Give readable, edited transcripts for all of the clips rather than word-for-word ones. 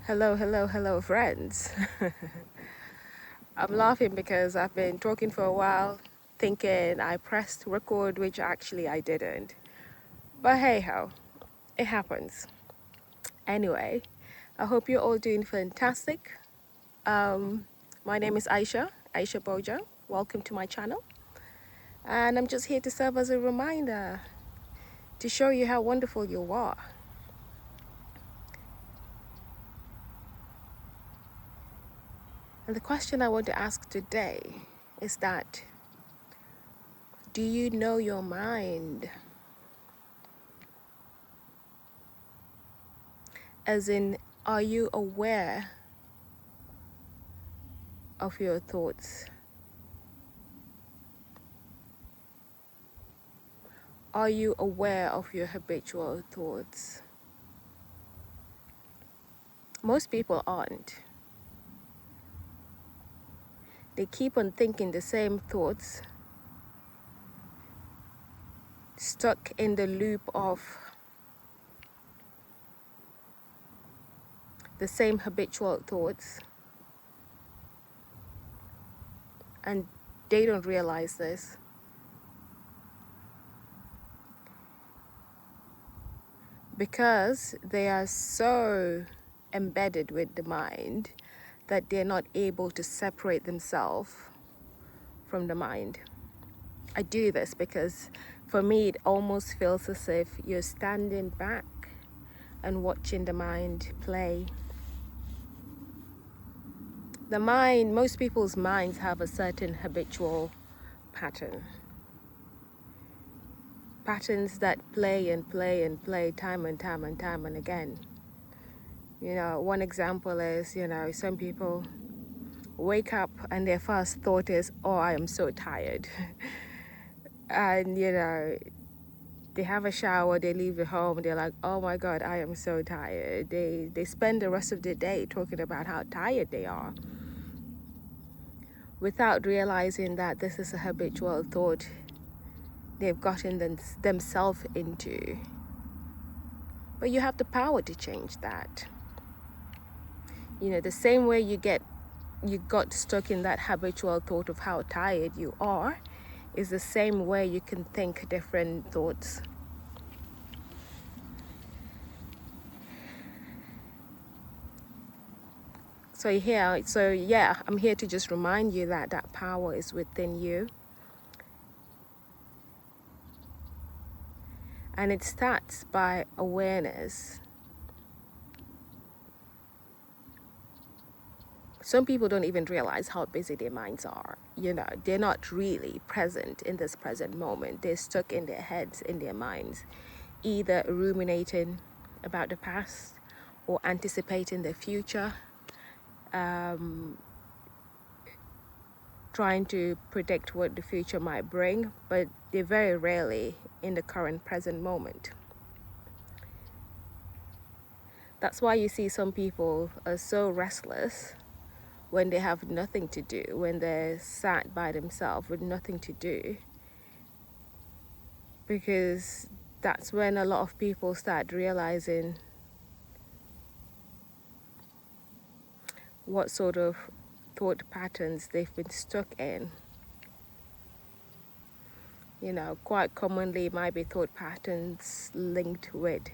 Hello, friends. I'm laughing because I've been talking for a while, thinking I pressed record, which actually I didn't. But hey ho, it happens. Anyway, I hope you're all doing fantastic. Um, my name is Aisha Boja. Welcome to my channel. And I'm just here to serve as a reminder to show you how wonderful you are. And the question I want to ask today is that, do you know your mind? As in, are you aware of your thoughts? Are you aware of your habitual thoughts? Most people aren't. They keep on thinking the same thoughts, stuck in the loop of the same habitual thoughts, and they don't realize this. Because they are so embedded with the mind that they're not able to separate themselves from the mind. I do this because for me it almost feels as if you're standing back and watching the mind play. The mind, most people's minds have a certain habitual pattern. Patterns that play and play and play time and time and time and again. You know, one example is, some people wake up and their first thought is, oh, I am so tired. And, they have a shower, they leave the home, they're like, oh my God, I am so tired. They spend the rest of the day talking about how tired they are without realizing that this is a habitual thought they've gotten themselves into. But you have the power to change that. The same way you got stuck in that habitual thought of how tired you are is the same way you can think different thoughts. So I'm here to just remind you that that power is within you. And it starts by awareness. Some people don't even realize how busy their minds are. They're not really present in this present moment. They're stuck in their heads, in their minds, either ruminating about the past or anticipating the future, trying to predict what the future might bring, but they're very rarely in the current present moment. That's why you see some people are so restless when they have nothing to do, when they're sat by themselves with nothing to do, because that's when a lot of people start realizing what sort of thought patterns they've been stuck in. Quite commonly it might be thought patterns linked with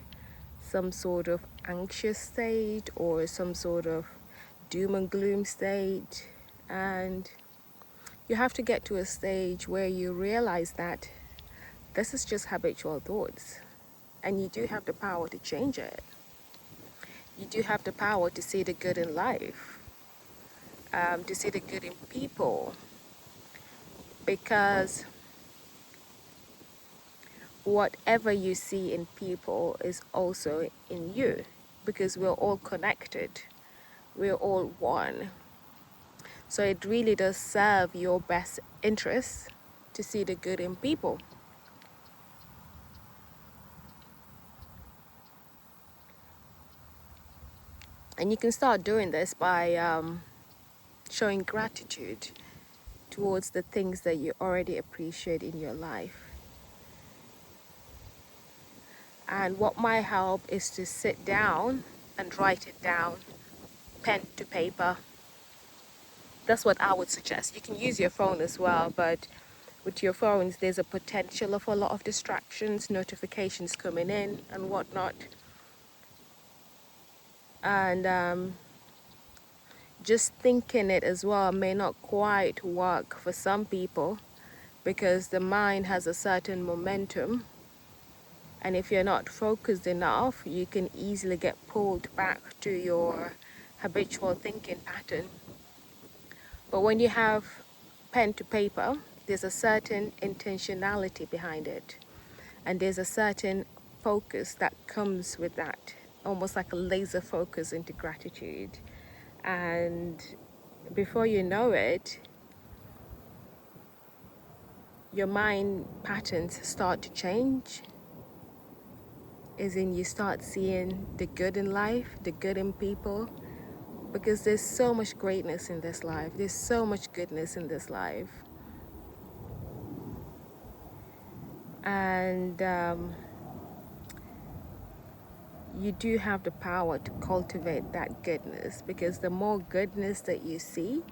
some sort of anxious state or some sort of doom and gloom state. And you have to get to a stage where you realize that this is just habitual thoughts, and you do have the power to change it. You do have the power to see the good in life, to see the good in people, because whatever you see in people is also in you, because we're all connected, we're all one. So it really does serve your best interests to see the good in people. And you can start doing this by showing gratitude towards the things that you already appreciate in your life. And what might help is to sit down and write it down, pen to paper. That's what I would suggest. You can use your phone as well, but with your phones, there's a potential of a lot of distractions, notifications coming in and whatnot. And just thinking it as well may not quite work for some people because the mind has a certain momentum. And if you're not focused enough, you can easily get pulled back to your habitual thinking pattern. But when you have pen to paper, there's a certain intentionality behind it. And there's a certain focus that comes with that, almost like a laser focus into gratitude. And before you know it, your mind patterns start to change. As in, you start seeing the good in life, the good in people, because there's so much greatness in this life. There's so much goodness in this life. And you do have the power to cultivate that goodness, because the more goodness that you see,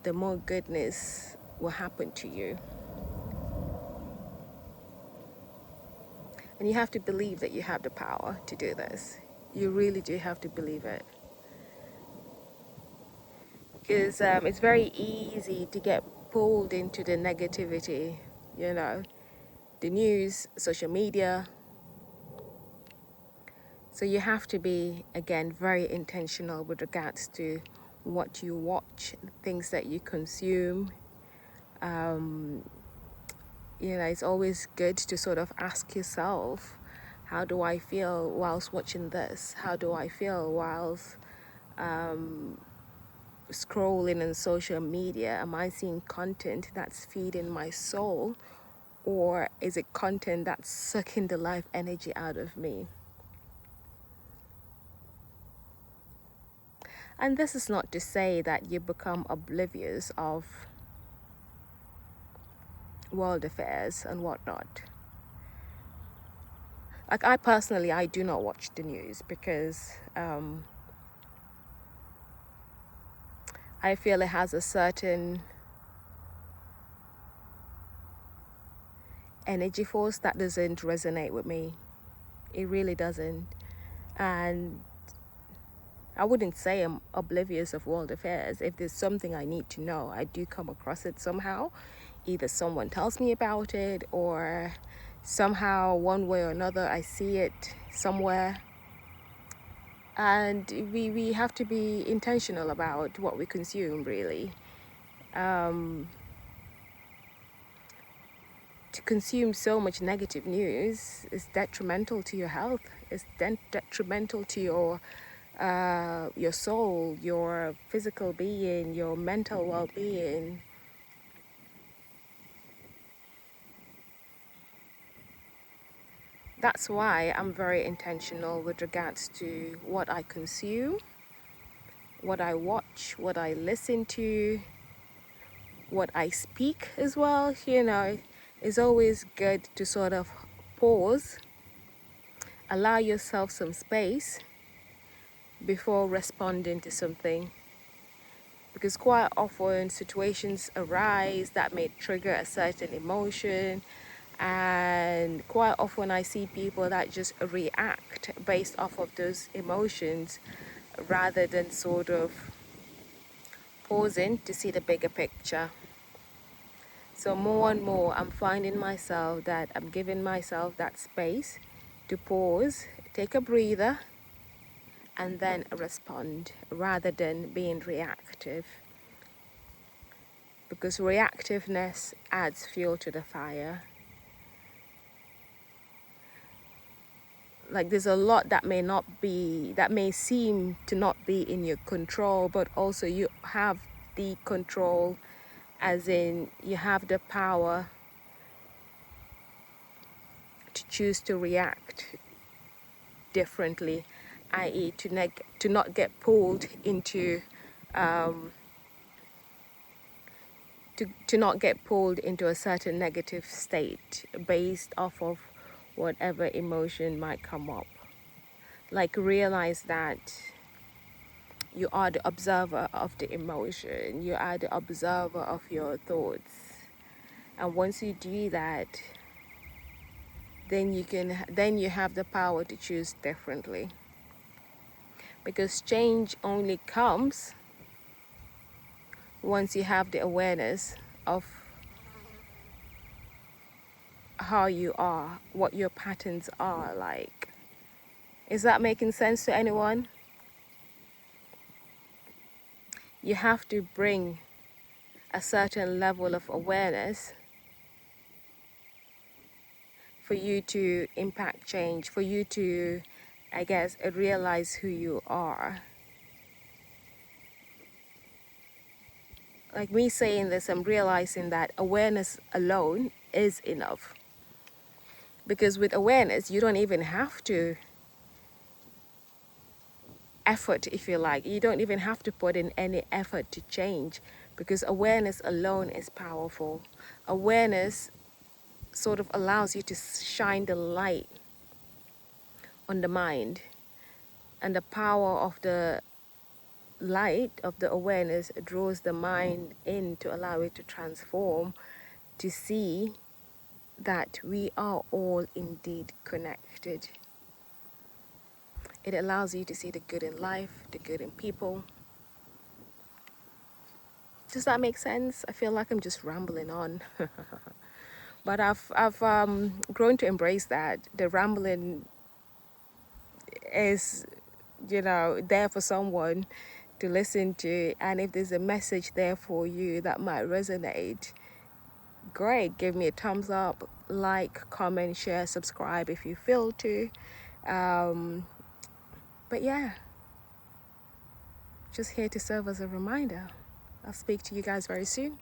the more goodness will happen to you. And you have to believe that you have the power to do this. You really do have to believe it. Because it's very easy to get pulled into the negativity, you know, the news, social media. So you have to be, again, very intentional with regards to what you watch, things that you consume. You know, it's always good to sort of ask yourself, how do I feel whilst watching this? How do I feel whilst scrolling on social media? Am I seeing content that's feeding my soul, or is it content that's sucking the life energy out of me? And this is not to say that you become oblivious of world affairs and whatnot. Like I personally, I do not watch the news because I feel it has a certain energy force that doesn't resonate with me. It really doesn't. And I wouldn't say I'm oblivious of world affairs. If there's something I need to know, I do come across it somehow. Either someone tells me about it, or somehow, one way or another, I see it somewhere. And we have to be intentional about what we consume, really. To consume so much negative news is detrimental to your health. It's detrimental to your soul, your physical being, your mental well-being. That's why I'm very intentional with regards to what I consume, what I watch, what I listen to, what I speak as well. You know, it's always good to sort of pause, allow yourself some space before responding to something. Because quite often situations arise that may trigger a certain emotion, and quite often I see people that just react based off of those emotions rather than sort of pausing to see the bigger picture. So more and more I'm finding myself that I'm giving myself that space to pause, take a breather, and then respond rather than being reactive. Because reactiveness adds fuel to the fire. Like there's a lot that may seem to not be in your control, but also you have the control, as in you have the power to choose to react differently, i.e. to not get pulled into to not get pulled into a certain negative state based off of whatever emotion might come up. Like, realize that you are the observer of the emotion, you are the observer of your thoughts. And once you do that, then you have the power to choose differently. Because change only comes once you have the awareness of how you are, what your patterns are like. Is that making sense to anyone? You have to bring a certain level of awareness for you to impact change, for you to, I guess, realize who you are. Like me saying this, I'm realizing that awareness alone is enough. Because with awareness, you don't even have to effort, if you like. You don't even have to put in any effort to change, because awareness alone is powerful. Awareness sort of allows you to shine the light on the mind, and the power of the light of the awareness draws the mind in to allow it to transform, to see that we are all indeed connected. It allows you to see the good in life, the good in people. Does that make sense? I feel like I'm just rambling on. But I've grown to embrace that. The rambling is, there for someone to listen to. And if there's a message there for you that might resonate, great. Give me a thumbs up, like, comment, share, subscribe if you feel to. But yeah, just here to serve as a reminder. I'll speak to you guys very soon.